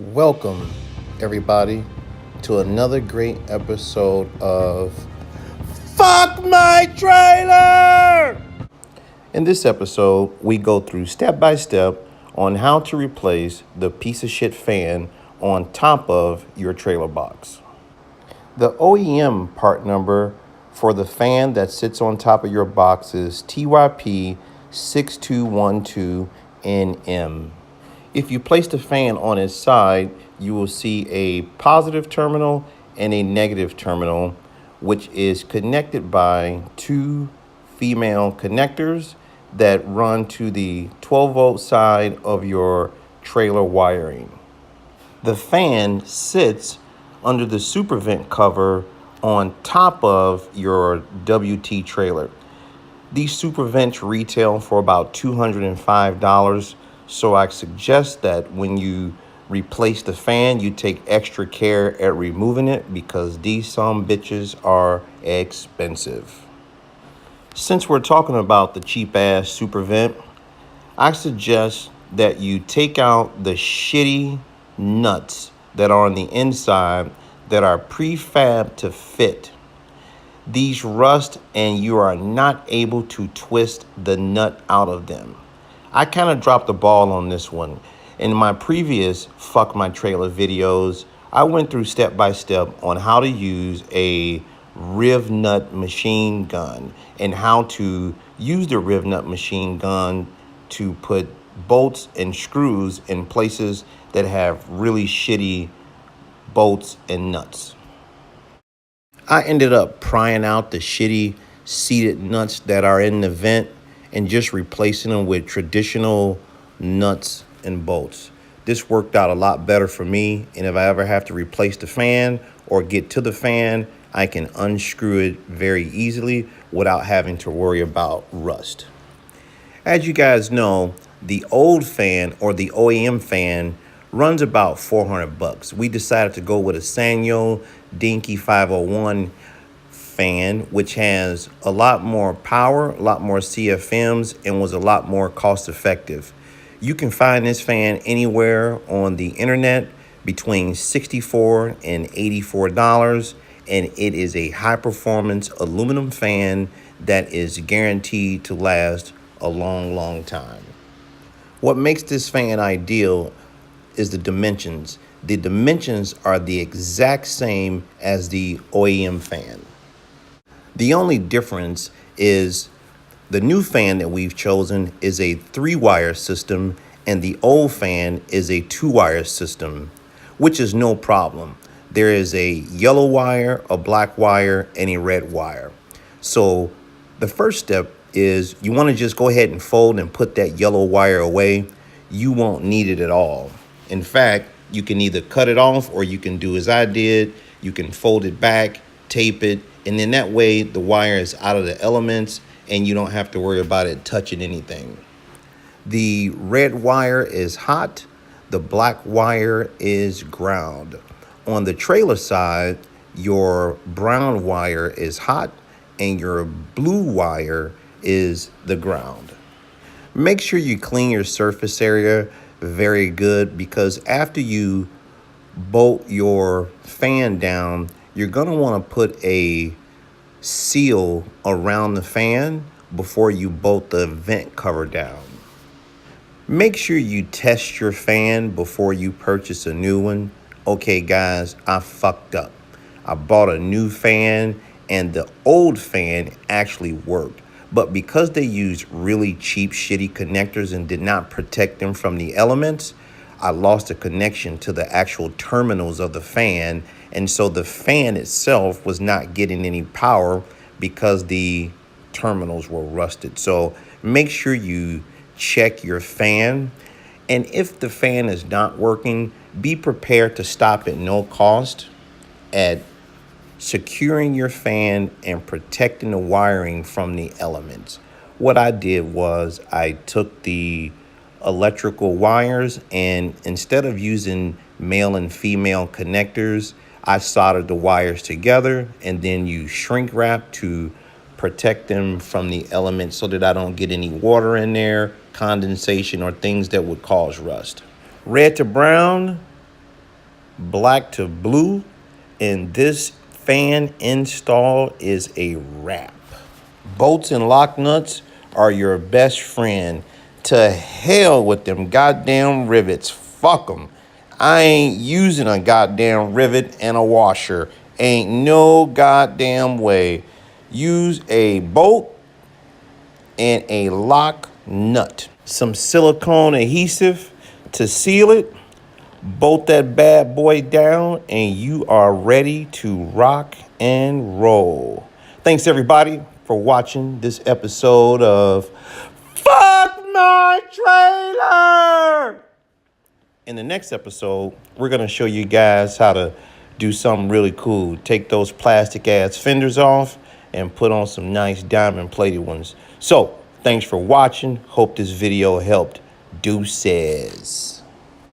Welcome, everybody, to another great episode of Fuck My Trailer! In this episode, we go through step by step on how to replace the piece of shit fan on top of your trailer box. The OEM part number for the fan that sits on top of your box is TYP 6212NM. If you place the fan on its side, you will see a positive terminal and a negative terminal, which is connected by two female connectors that run to the 12-volt side of your trailer wiring. The fan sits under the super vent cover on top of your WT trailer. These super vents retail for about $205. So I suggest that when you replace the fan, you take extra care at removing it because these some bitches are expensive. Since we're talking about the cheap ass super vent, I suggest that you take out the shitty nuts that are on the inside that are prefab to fit. These rust and you are not able to twist the nut out of them. I kind of dropped the ball on this one. In my previous Fuck My Trailer videos, I went through step by step on how to use a riv nut machine gun and how to use the riv nut machine gun to put bolts and screws in places that have really shitty bolts and nuts. I ended up prying out the shitty seated nuts that are in the vent and just replacing them with traditional nuts and bolts. This worked out a lot better for me, and if I ever have to replace the fan or get to the fan, I can unscrew it very easily without having to worry about rust. As you guys know, the old fan or the OEM fan runs about $400. We decided to go with a Sanyo Dinky 501 fan, which has a lot more power, a lot more CFMs, and was a lot more cost effective. You can find this fan anywhere on the internet between $64 and $84, and it is a high performance aluminum fan that is guaranteed to last a long time. What makes this fan ideal is the dimensions. The dimensions are the exact same as the OEM fan. The only difference is the new fan that we've chosen is a 3-wire system and the old fan is a 2-wire system, which is no problem. There is a yellow wire, a black wire, and a red wire. So the first step is you want to just go ahead and fold and put that yellow wire away. You won't need it at all. In fact, you can either cut it off or you can do as I did. You can fold it back, tape it, and then that way the wire is out of the elements and you don't have to worry about it touching anything. The red wire is hot. The black wire is ground. On the trailer side, your brown wire is hot and your blue wire is the ground. Make sure you clean your surface area very good because after you bolt your fan down, you're going to want to put a seal around the fan before you bolt the vent cover down. Make sure you test your fan before you purchase a new one. Okay, guys, I fucked up. I bought a new fan and the old fan actually worked. But because they used really cheap, shitty connectors and did not protect them from the elements, I lost a connection to the actual terminals of the fan. And so the fan itself was not getting any power because the terminals were rusted. So make sure you check your fan. And if the fan is not working, be prepared to stop at no cost at securing your fan and protecting the wiring from the elements. What I did was I took the electrical wires and instead of using male and female connectors, I soldered the wires together and then use shrink wrap to protect them from the elements so that I don't get any water in there, condensation, or things that would cause rust. Red to brown, black to blue, and this fan install is a wrap. Bolts and lock nuts are your best friend. To hell with them goddamn rivets. Fuck them. I ain't using a goddamn rivet and a washer. Ain't no goddamn way. Use a bolt and a lock nut. Some silicone adhesive to seal it. Bolt that bad boy down and you are ready to rock and roll. Thanks everybody for watching this episode of Fuck My Trailer. In the next episode, we're going to show you guys how to do something really cool. Take those plastic ass fenders off and put on some nice diamond plated ones. So, thanks for watching. Hope this video helped. Deuces.